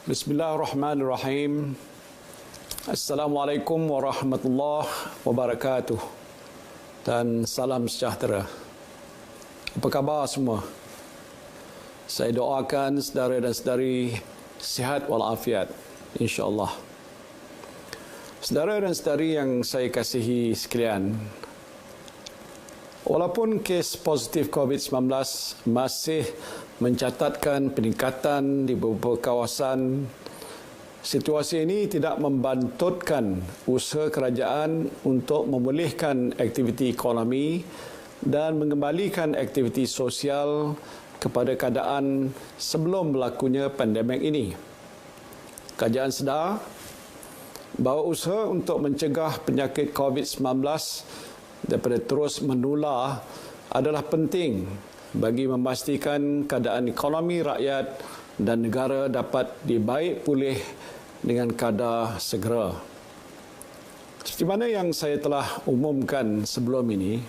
Bismillahirrahmanirrahim. Assalamualaikum warahmatullahi wabarakatuh. Dan salam sejahtera. Apa khabar semua? Saya doakan saudara dan saudari sihat walafiat, insya-Allah. Saudara dan saudari yang saya kasihi sekalian, walaupun kes positif COVID-19 masih mencatatkan peningkatan di beberapa kawasan, situasi ini tidak membantutkan usaha kerajaan untuk memulihkan aktiviti ekonomi dan mengembalikan aktiviti sosial kepada keadaan sebelum berlakunya pandemik ini. Kerajaan sedar bahawa usaha untuk mencegah penyakit COVID-19 daripada terus menular adalah penting bagi memastikan keadaan ekonomi rakyat dan negara dapat dibaik pulih dengan kadar segera. Seperti mana yang saya telah umumkan sebelum ini,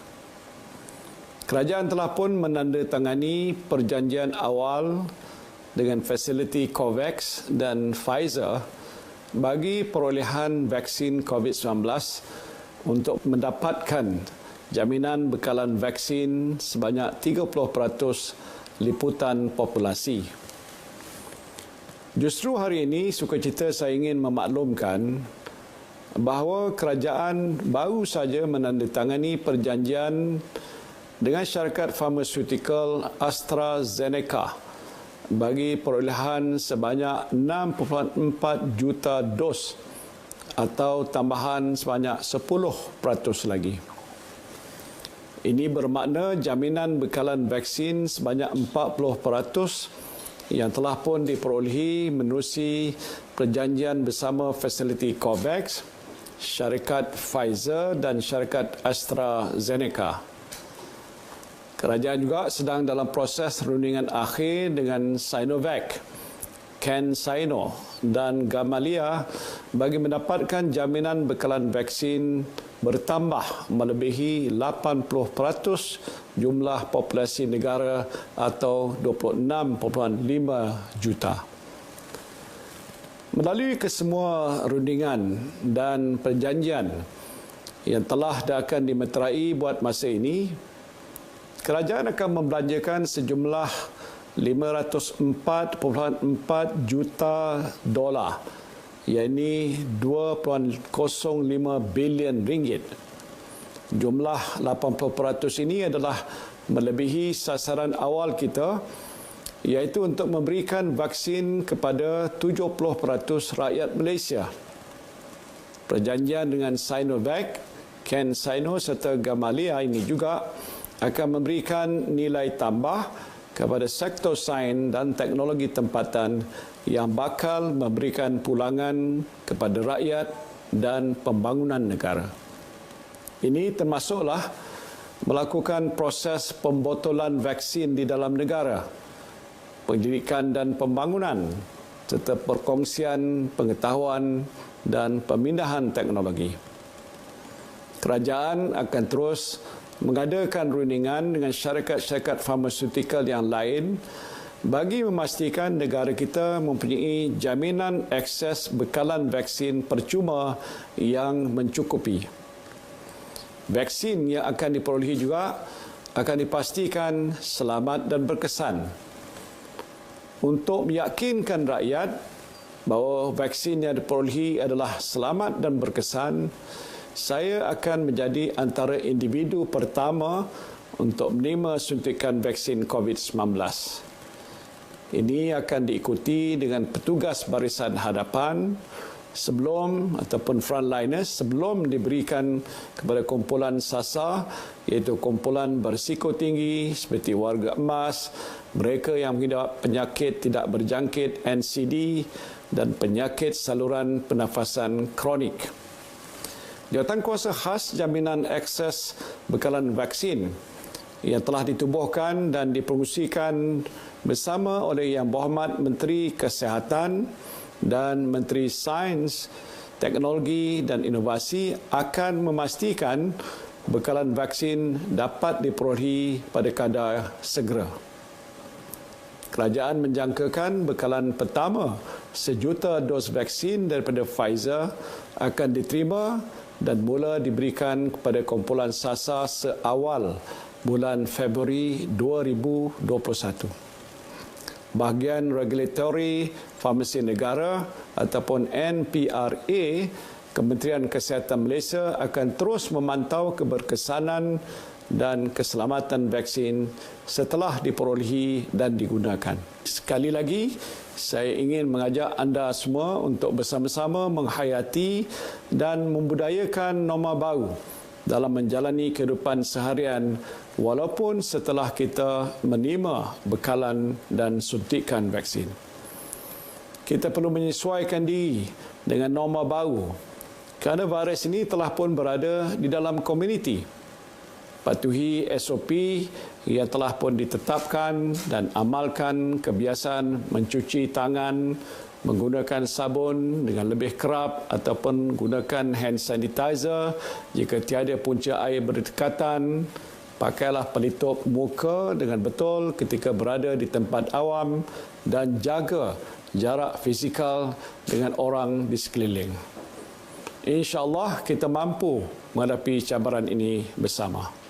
kerajaan telah pun menandatangani perjanjian awal dengan fasiliti COVAX dan Pfizer bagi perolehan vaksin COVID-19 untuk mendapatkan jaminan bekalan vaksin sebanyak 30% liputan populasi. Justru hari ini sukacita saya ingin memaklumkan bahawa kerajaan baru saja menandatangani perjanjian dengan syarikat farmaseutical AstraZeneca bagi perolehan sebanyak 6.4 juta dos atau tambahan sebanyak 10% lagi. Ini bermakna jaminan bekalan vaksin sebanyak 40% yang telah pun diperolehi menerusi perjanjian bersama fasiliti COVAX, syarikat Pfizer dan syarikat AstraZeneca. Kerajaan juga sedang dalam proses rundingan akhir dengan Sinovac, CanSino dan Gamaleya bagi mendapatkan jaminan bekalan vaksin bertambah melebihi 80% jumlah populasi negara atau 26.5 juta. Melalui kesemua rundingan dan perjanjian yang telah dan akan dimeterai buat masa ini, kerajaan akan membelanjakan sejumlah 504.4 juta dolar, iaitu 2.05 bilion ringgit. Jumlah 80% ini adalah melebihi sasaran awal kita, iaitu untuk memberikan vaksin kepada 70% rakyat Malaysia. Perjanjian dengan Sinovac, CanSino serta Gamaleya ini juga akan memberikan nilai tambah kepada sektor sains dan teknologi tempatan yang bakal memberikan pulangan kepada rakyat dan pembangunan negara. Ini termasuklah melakukan proses pembotolan vaksin di dalam negara, pendidikan dan pembangunan, serta perkongsian pengetahuan dan pemindahan teknologi. Kerajaan akan terus mengadakan rundingan dengan syarikat-syarikat farmaseutical yang lain bagi memastikan negara kita mempunyai jaminan akses bekalan vaksin percuma yang mencukupi. Vaksin yang akan diperolehi juga akan dipastikan selamat dan berkesan. Untuk meyakinkan rakyat bahawa vaksin yang diperolehi adalah selamat dan berkesan, saya akan menjadi antara individu pertama untuk menerima suntikan vaksin COVID-19. Ini akan diikuti dengan petugas barisan hadapan sebelum ataupun frontliners sebelum diberikan kepada kumpulan sasar, iaitu kumpulan berisiko tinggi seperti warga emas, mereka yang mengidap penyakit tidak berjangkit NCD dan penyakit saluran pernafasan kronik. Jawatankuasa khas jaminan akses bekalan vaksin yang telah ditubuhkan dan dipromosikan bersama oleh Yang Berhormat Menteri Kesihatan dan Menteri Sains, Teknologi dan Inovasi akan memastikan bekalan vaksin dapat diperolehi pada kadar segera. kerajaan menjangkakan bekalan pertama 1 juta dos vaksin daripada Pfizer akan diterima dan mula diberikan kepada kumpulan SASA seawal bulan Februari 2021. Bahagian Regulatory Farmasi Negara ataupun NPRA, Kementerian Kesihatan Malaysia akan terus memantau keberkesanan dan keselamatan vaksin setelah diperolehi dan digunakan. Sekali lagi, saya ingin mengajak anda semua untuk bersama-sama menghayati dan membudayakan norma baru dalam menjalani kehidupan seharian walaupun setelah kita menerima bekalan dan suntikan vaksin. Kita perlu menyesuaikan diri dengan norma baru kerana virus ini telah pun berada di dalam komuniti. Patuhi SOP yang telah pun ditetapkan dan amalkan kebiasaan mencuci tangan, menggunakan sabun dengan lebih kerap ataupun gunakan hand sanitizer jika tiada punca air berdekatan. Pakailah pelitup muka dengan betul ketika berada di tempat awam dan jaga jarak fizikal dengan orang di sekeliling. InsyaAllah kita mampu menghadapi cabaran ini bersama.